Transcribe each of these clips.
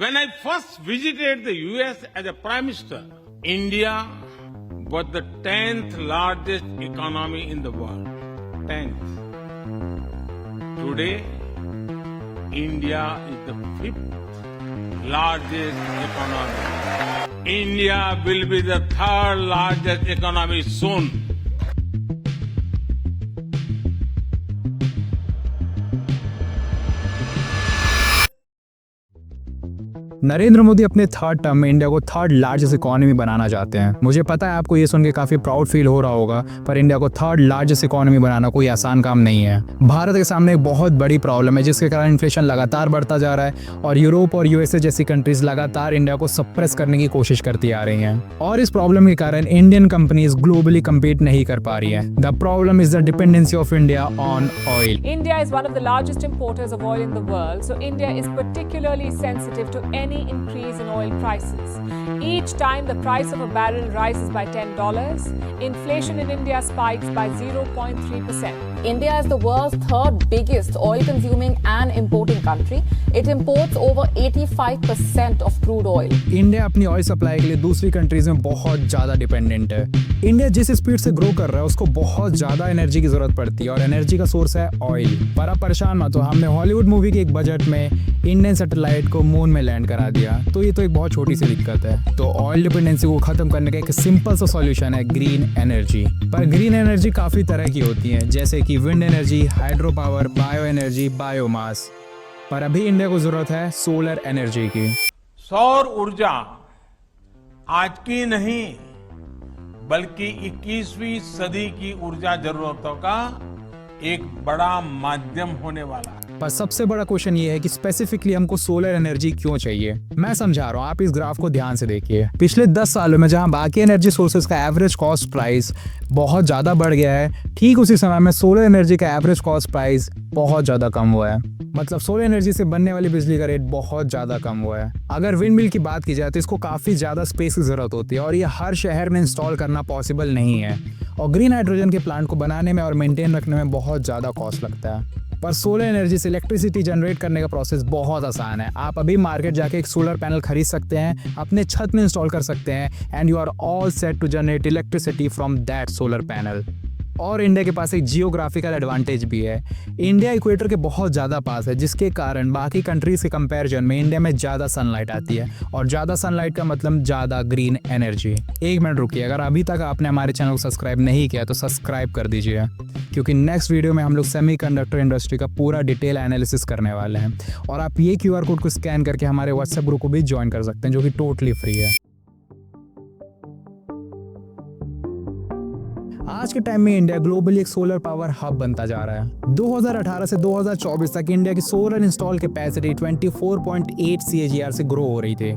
When I first visited the US as a Prime Minister, India was the 10th largest economy in the world. 10th. Today, India is the 5th largest economy. India will be the 3rd largest economy soon. Narendra Modi अपने third term में India को third largest economy बनाना चाहते हैं। मुझे पता है आपको ये सुन के काफी प्राउड फील हो रहा होगा, पर इंडिया को थर्ड लार्जेस्ट इकोनॉमी बनाना कोई आसान काम नहीं है। भारत के सामने एक बहुत बड़ी प्रॉब्लम है जिसके कारण इन्फ्लेशन लगातार बढ़ता जा रहा है और यूरोप और यूएसए जैसी कंट्रीज लगातार इंडिया को सप्रेस करने की कोशिश करती आ रही हैं और इस प्रॉब्लम के कारण इंडियन कंपनीज ग्लोबली कम्पीट नहीं कर पा रही है। The problem is the dependency of India on oil. India is one of the largest importers of oil in the world, so India is particularly sensitive to any increase in oil prices. Each time the price of a barrel rises by $10, inflation in India spikes by 0.3%. India is the world's third biggest oil consuming and importing country. It imports over 85% of crude oil. India अपनी oil supply के लिए दूसरी countries में बहुत ज्यादा dependent है। India जिस speed से ग्रो कर रहा है उसको बहुत ज्यादा एनर्जी की जरूरत पड़ती है और एनर्जी का सोर्स है ऑयल। पर आप परेशान मत हो, हमने हॉलीवुड मूवी के एक बजट में इंडियन सैटेलाइट को मून में लैंड करा दिया, तो ये तो एक बहुत छोटी सी दिक्कत है। तो ऑयल डिपेंडेंसी को खत्म करने का एक सिंपल सा सॉल्यूशन है ग्रीन एनर्जी। पर ग्रीन एनर्जी काफी तरह की होती है, जैसे कि wind energy, hydro power, bio energy, biomass. पर अभी इंडिया को जरूरत है सोलर एनर्जी की। सौर ऊर्जा आज की नहीं बल्कि 21वीं सदी की ऊर्जा जरूरतों का एक बड़ा माध्यम होने वाला है। पर सबसे बड़ा क्वेश्चन ये है कि स्पेसिफिकली हमको सोलर एनर्जी क्यों चाहिए। मैं समझा रहा हूँ, आप इस ग्राफ को ध्यान से देखिए। पिछले 10 सालों में जहाँ बाकी एनर्जी सोर्सेज का एवरेज कॉस्ट प्राइस बहुत ज़्यादा बढ़ गया है, ठीक उसी समय में सोलर एनर्जी का एवरेज कॉस्ट प्राइस बहुत ज़्यादा कम हुआ है। मतलब सोलर एनर्जी से बनने वाली बिजली का रेट बहुत ज़्यादा कम हुआ है। अगर विंड मिल की बात की जाए तो इसको काफ़ी ज़्यादा स्पेस की ज़रूरत होती है और ये हर शहर में इंस्टॉल करना पॉसिबल नहीं है और ग्रीन हाइड्रोजन के प्लांट को बनाने में और मेंटेन रखने में बहुत ज़्यादा कॉस्ट लगता है। पर सोलर एनर्जी से इलेक्ट्रिसिटी जनरेट करने का प्रोसेस बहुत आसान है। आप अभी मार्केट जाके एक सोलर पैनल खरीद सकते हैं, अपने छत में इंस्टॉल कर सकते हैं and you are all set to generate electricity from that solar panel. और इंडिया के पास एक जियोग्राफिकल एडवांटेज भी है। इंडिया इक्वेटर के बहुत ज़्यादा पास है जिसके कारण बाकी कंट्रीज़ के कंपैरिजन में इंडिया में ज़्यादा सनलाइट आती है और ज़्यादा सनलाइट का मतलब ज़्यादा ग्रीन एनर्जी। एक मिनट रुकिए, अगर अभी तक आपने हमारे चैनल को सब्सक्राइब नहीं किया तो सब्सक्राइब कर दीजिए, क्योंकि नेक्स्ट वीडियो में हम लोग सेमीकंडक्टर इंडस्ट्री का पूरा डिटेल एनालिसिस करने वाले हैं और आप ये QR कोड को स्कैन करके हमारे व्हाट्सएप ग्रुप को भी ज्वाइन कर सकते हैं जो कि टोटली फ्री है। आज के टाइम में इंडिया ग्लोबली एक सोलर पावर हब बनता जा रहा है। 2018 से 2024 तक इंडिया की सोलर इंस्टॉल कैपेसिटी 24.8 CAGR से ग्रो हो रही थी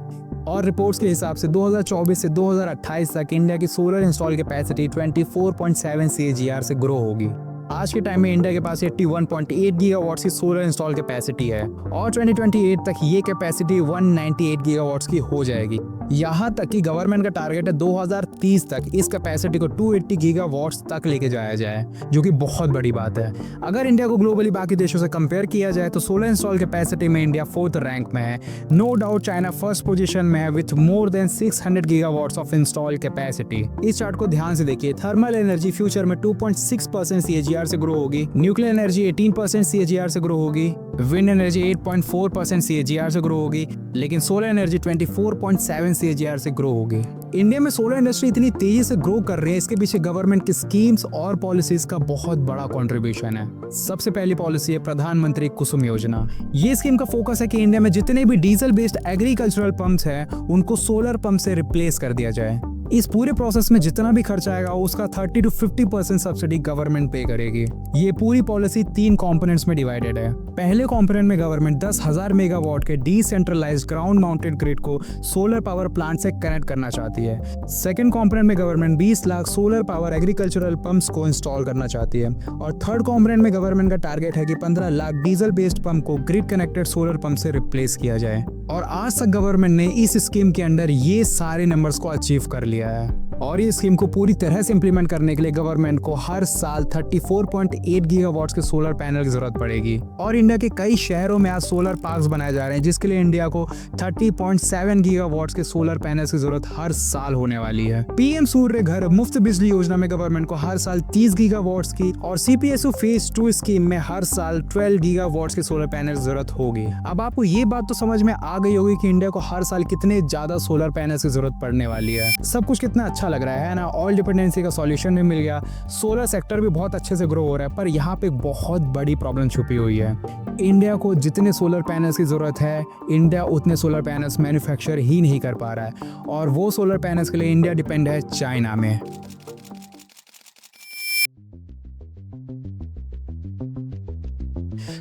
और रिपोर्ट्स के हिसाब से 2024 से 2028 तक इंडिया की सोलर इंस्टॉल कैपेसिटी 24.7 CAGR से ग्रो होगी। आज के टाइम में इंडिया के पास 81.8 गीगावाट्स की सोलर इंस्टॉल कैपेसिटी है और 2028 तक ये कैपेसिटी 198 गीगावाट्स की हो जाएगी। यहाँ तक कि गवर्नमेंट का टारगेट है 2030 तक इस कैपेसिटी को 280 गीगावाट्स तक लेके जाया जाए, जो कि बहुत बड़ी बात है। अगर इंडिया को ग्लोबली बाकी देशों से कंपेयर किया जाए तो सोलर इंस्टॉल कैपेसिटी में इंडिया 4th रैंक में है। No doubt China first position में है with more than 600 gigawatts of install capacity. इस चार्ट को ध्यान से देखिए। थर्मल एनर्जी फ्यूचर में 2.6% CAGR से ग्रो होगी, न्यूक्लियर एनर्जी 18% CAGR से ग्रो होगी, विंड एनर्जी 8.4% CAGR से ग्रो होगी, लेकिन सोलर एनर्जी 24.7 CAGR से ग्रो होगी। इंडिया में सोलर इंडस्ट्री इतनी तेजी से ग्रो कर रही है, इसके पीछे गवर्नमेंट की स्कीम्स और पॉलिसीज का बहुत बड़ा कंट्रीब्यूशन है। सबसे पहली पॉलिसी है प्रधानमंत्री कुसुम योजना। ये स्कीम का फोकस है कि इंडिया में जितने भी डीजल बेस्ड एग्रीकल्चरल पंप्स हैं उनको सोलर पंप से रिप्लेस कर दिया जाए। इस पूरे प्रोसेस में जितना भी खर्चा आएगा उसका 30 to 50% सब्सिडी गवर्नमेंट पे करेगी। ये पूरी पॉलिसी 3 कंपोनेंट्स में डिवाइडेड है। पहले कंपोनेंट में गवर्नमेंट 10,000 मेगावाट के डिसेंट्रलाइज्ड ग्राउंड माउंटेड ग्रिड को सोलर पावर प्लांट से कनेक्ट करना चाहती है। सेकंड कंपोनेंट में government 20 lakh solar power agricultural pumps को इंस्टॉल करना चाहती है और थर्ड कंपोनेंट में गवर्नमेंट का टारगेट है कि 15 लाख डीजल बेस्ड पंप को ग्रिड कनेक्टेड सोलर पंप से रिप्लेस किया जाए। और आज तक गवर्नमेंट ने इस स्कीम के अंडर ये सारे नंबर्स को अचीव कर लिया है और ये स्कीम को पूरी तरह से इंप्लीमेंट करने के लिए गवर्नमेंट को हर साल 34.8 गीगावाट्स के सोलर पैनल की जरूरत पड़ेगी। और इंडिया के कई शहरों में आज सोलर पार्क्स बनाए जा रहे हैं, जिसके लिए इंडिया को 30.7 गीगावाट्स के सोलर पैनल्स की जरूरत हर साल होने वाली है। पीएम सूर्य घर मुफ्त बिजली योजना में गवर्नमेंट को हर साल 30 गीगावाट्स की और सीपीएसयू फेज 2 स्कीम में हर साल 12 गीगावाट्स के सोलर पैनल की जरूरत होगी। अब आपको ये बात तो समझ में आ गई होगी कि इंडिया को हर साल कितने ज्यादा सोलर पैनल्स की जरूरत पड़ने वाली है। सब कुछ कितना अच्छा लग रहा है ना, ऑयल डिपेंडेंसी का सॉल्यूशन भी मिल गया, सोलर सेक्टर भी बहुत अच्छे से ग्रो हो रहा है। पर यहाँ पे बहुत बड़ी प्रॉब्लम छुपी हुई है। इंडिया को जितने सोलर पैनल्स की जरूरत है, इंडिया उतने सोलर पैनल्स मैन्युफैक्चर ही नहीं कर पा रहा है, और वो सोलर पैनल्स के लिए इंडिया डिपेंड है चाइना में।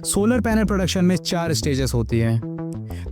सोलर पैनल प्रोडक्शन में 4 स्टेजेस होती हैं: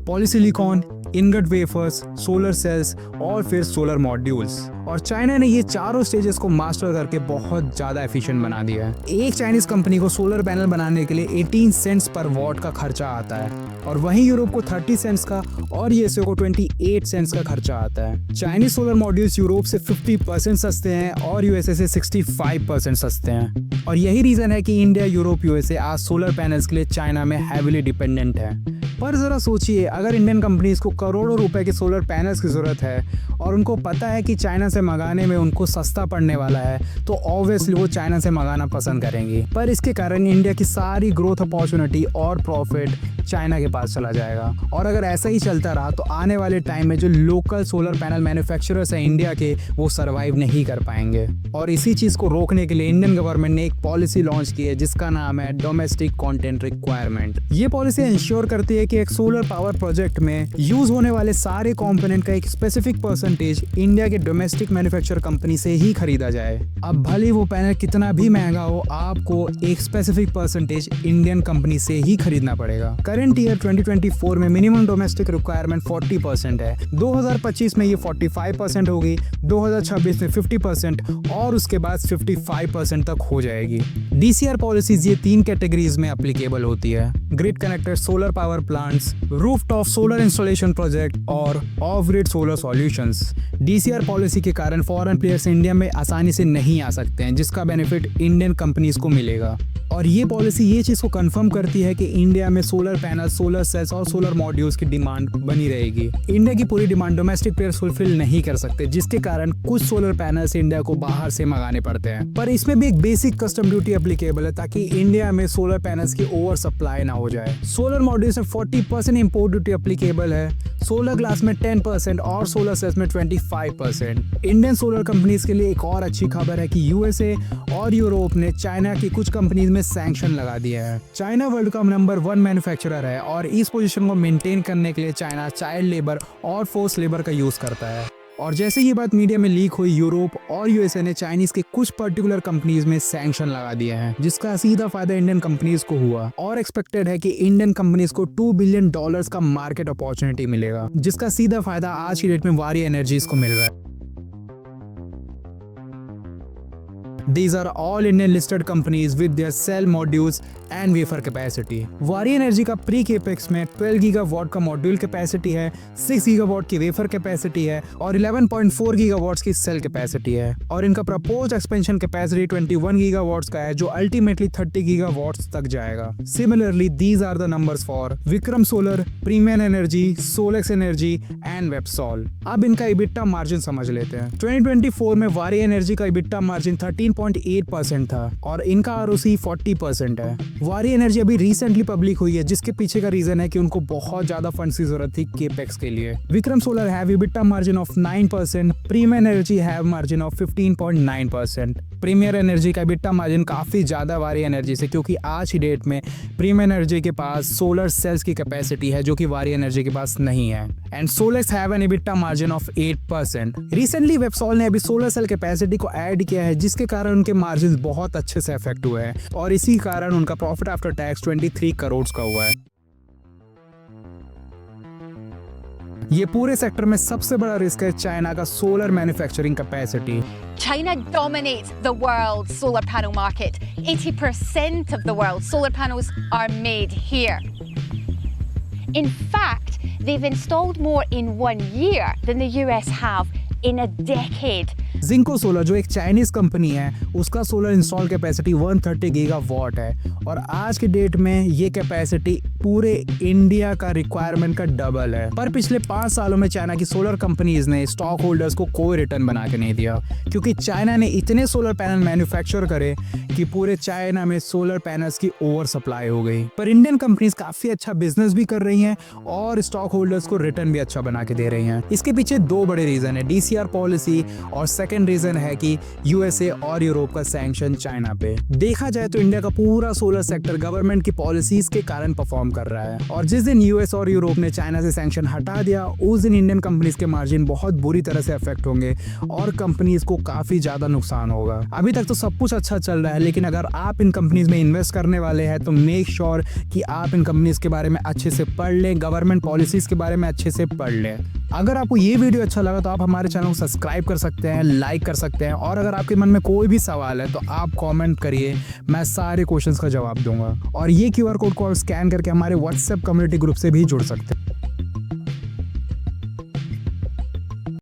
polysilicon, ingot wafers, solar cells और फिर सोलर मॉड्यूल्स। और चाइना ने ये चारों स्टेजेस को मास्टर करके बहुत ज्यादा एफिशिएंट बना दिया है। एक चाइनीज कंपनी को सोलर पैनल बनाने के लिए 18 सेंट्स पर वॉट का खर्चा आता है, और वहीं यूरोप को 30 सेंट्स का और यूएसए को 28 सेंट्स का खर्चा आता है। चाइनीज सोलर मॉड्यूल्स यूरोप से 50% सस्ते हैं और यूएसए से 65% सस्ते हैं। और यही रीजन है कि इंडिया, यूरोप, यूएसए आज सोलर पैनल्स के लिए चाइना में हैविली डिपेंडेंट है। पर जरा सोचिए, अगर इंडियन कंपनीज को करोड़ों रुपए के सोलर पैनल्स की जरूरत है और उनको पता है कि चाइना से मंगाने में उनको सस्ता पड़ने वाला है, तो ऑब्वियसली वो चाइना से मंगाना पसंद करेंगी। पर इसके कारण इंडिया की सारी ग्रोथ अपॉर्चुनिटी और प्रॉफिट चाइना के पास चला जाएगा। और अगर ऐसा ही चलता रहा तो आने वाले टाइम में जो लोकल सोलर पैनल मैन्युफैक्चरर्स हैं इंडिया के, वो सर्वाइव नहीं कर पाएंगे। और इसी चीज को रोकने के लिए इंडियन गवर्नमेंट ने एक पॉलिसी लॉन्च की है जिसका नाम है डोमेस्टिक कंटेंट रिक्वायरमेंट। ये पॉलिसी इंश्योर करती है कि एक सोलर पावर प्रोजेक्ट में यूज होने वाले सारे कंपोनेंट का एक स्पेसिफिक परसेंटेज इंडिया के डोमेस्टिक मैन्युफैक्चर कंपनी से ही खरीदा जाए। अब भले वो पैनल कितना भी महंगा हो, आपको एक स्पेसिफिक परसेंटेज इंडियन कंपनी से ही खरीदना पड़ेगा। करंट ईयर 2024 में मिनिमम डोमेस्टिक रिक्वायरमेंट 40% है, 2025 में ये 45% होगी, 2026 में 50% और उसके बाद 55% तक हो जाएगी। डीसीआर पॉलिसीज ये 3 कैटेगरीज में एप्लीकेबल होती है: grid connected solar power plants, rooftop solar installation project और off grid solar solutions. DCR policy के कारण फॉरेन प्लेयर्स इंडिया में आसानी से नहीं आ सकते हैं, जिसका बेनिफिट इंडियन कंपनीज को मिलेगा। और ये पॉलिसी ये चीज को कंफर्म करती है कि इंडिया में सोलर पैनल, सोलर सेल्स और सोलर मॉड्यूल्स की डिमांड बनी रहेगी। इंडिया की पूरी डिमांड डोमेस्टिक प्लेयर्स फुलफिल नहीं कर सकते, जिसके कारण कुछ सोलर पैनल्स इंडिया को बाहर से मंगाने पड़ते हैं। पर इसमें भी एक बेसिक कस्टम ड्यूटी एप्लीकेबल है ताकि इंडिया में सोलर पैनल्स की ओवर सप्लाई ना हो जाए। सोलर मॉड्यूल्स में 40% इंपोर्ट ड्यूटी एप्लीकेबल है, सोलर ग्लास में 10% और सोलर सेल्स में 25%। इंडियन सोलर कंपनीज के लिए एक और अच्छी खबर है कि यूएसए और यूरोप ने चाइना की कुछ कंपनीज में सैंक्शन लगा दिया है। चाइना वर्ल्ड का नंबर 1 मैन्युफैक्चरर है और इस पोजीशन को मेंटेन करने के लिए चाइना चाइल्ड लेबर और फोर्स लेबर का यूज करता है। और जैसे ये बात मीडिया में लीक हुई, यूरोप और यूएसए ने चाइनीज के कुछ पर्टिकुलर कंपनीज में सैंक्शन लगा दिए हैं, जिसका सीधा फायदा इंडियन कंपनीज को हुआ। और एक्सपेक्टेड है कि इंडियन कंपनीज को $2 बिलियन का मार्केट अपॉर्चुनिटी मिलेगा, जिसका सीधा फायदा आज की डेट में वारी एनर्जीज को मिल रहा है। These are all Indian listed companies with their cell modules and wafer capacity. वारी एनर्जी का प्री केपेक्स में 12 गीगावाट का मॉड्यूल कैपेसिटी है, 6 गीगावाट की वेफर कैपेसिटी है और 11.4 गीगावाट्स की सेल कैपेसिटी है। और इनका प्रपोज्ड एक्सपेंशन कैपेसिटी 21 गीगावाट्स का है, जो अल्टीमेटली 30 गीगावाट्स तक जाएगा। Similarly these are the numbers for Vikram solar, premium energy, Solex energy and Websol. अब इनका इबिट्टा मार्जिन समझ लेते हैं। 2024 में वारी एनर्जी का इबिट्टा मार्जिन 13.8% था और इनका आरओसी 40% है। वारी एनर्जी अभी रिसेंटली पब्लिक हुई है, जिसके पीछे का रीजन है कि उनको बहुत ज्यादा फंड्स की जरूरत थी केपेक्स के लिए। Vikram solar have EBITDA margin of 9%, premium energy have margin of 15.9%। Premier energy का इबिट्टा मार्जिन काफी ज्यादा वारी एनर्जी से, क्योंकि आज की डेट में प्रीमियर एनर्जी के पास सोलर सेल्स की कैपेसिटी है जो कि वारी एनर्जी के पास नहीं है। And Solex have an EBITDA margin of 8%। Recently Websol ने अभी सोलर सेल कैपेसिटी को ऐड किया है, जिसके कारण उनके मार्जिन बहुत अच्छे से अफेक्ट हुए हैं और इसी कारण उनका प्रॉफिट आफ्टर टैक्स 23 करोड़ का हुआ है। ये पूरे सेक्टर में सबसे बड़ा रिस्क है चाइना का solar manufacturing capacity. China dominates the world's solar panel market. 80% of the world's solar panels are made here. In fact, they've installed more in 1 year than the US have in a decade. Jinko Solar जो एक Chinese company है, उसका solar install capacity 130 gigawatt है और आज के date में ये कैपेसिटी पूरे इंडिया का रिक्वायरमेंट का डबल है। पर पिछले 5 सालों में चाइना की सोलर कंपनीज ने स्टॉक होल्डर्स को कोई रिटर्न बना के नहीं दिया, क्योंकि चाइना ने इतने सोलर पैनल मैन्युफैक्चर करे कि पूरे चाइना में सोलर पैनल्स की ओवर सप्लाई हो गई। पर इंडियन कंपनीज काफी अच्छा बिजनेस भी कर रही हैं और स्टॉक होल्डर्स को रिटर्न भी अच्छा बना के दे रही हैं। इसके पीछे 2 बड़े रीजन है, DCR पॉलिसी और सेकंड रीजन है कि USA और यूरोप का सैंक्शन चाइना पे। देखा जाए तो इंडिया का पूरा सोलर सेक्टर गवर्नमेंट की पॉलिसीज के कारण परफॉर्म कर रहा है और जिस दिन US और यूरोप ने चाइना से सैंक्शन हटा दिया, उस दिन इंडियन कंपनीज के मार्जिन बहुत बुरी तरह से अफेक्ट होंगे और कंपनीज को काफी ज्यादा नुकसान होगा। अभी तक तो सब कुछ अच्छा चल रहा है, लेकिन अगर आप इन कंपनीज में इन्वेस्ट करने वाले हैं तो मेक श्योर कि आप इन कंपनीज के बारे में अच्छे से पढ़ लें, गवर्नमेंट पॉलिसीज के बारे में अच्छे से पढ़ लें। अगर आपको ये वीडियो अच्छा लगा तो आप हमारे चैनल को सब्सक्राइब कर सकते हैं, लाइक कर सकते हैं और अगर आपके मन में कोई भी सवाल है तो आप कमेंट करिए, मैं सारे क्वेश्चंस का जवाब दूंगा। और ये QR कोड को स्कैन करके हमारे WhatsApp कम्युनिटी ग्रुप से भी जुड़ सकते हैं।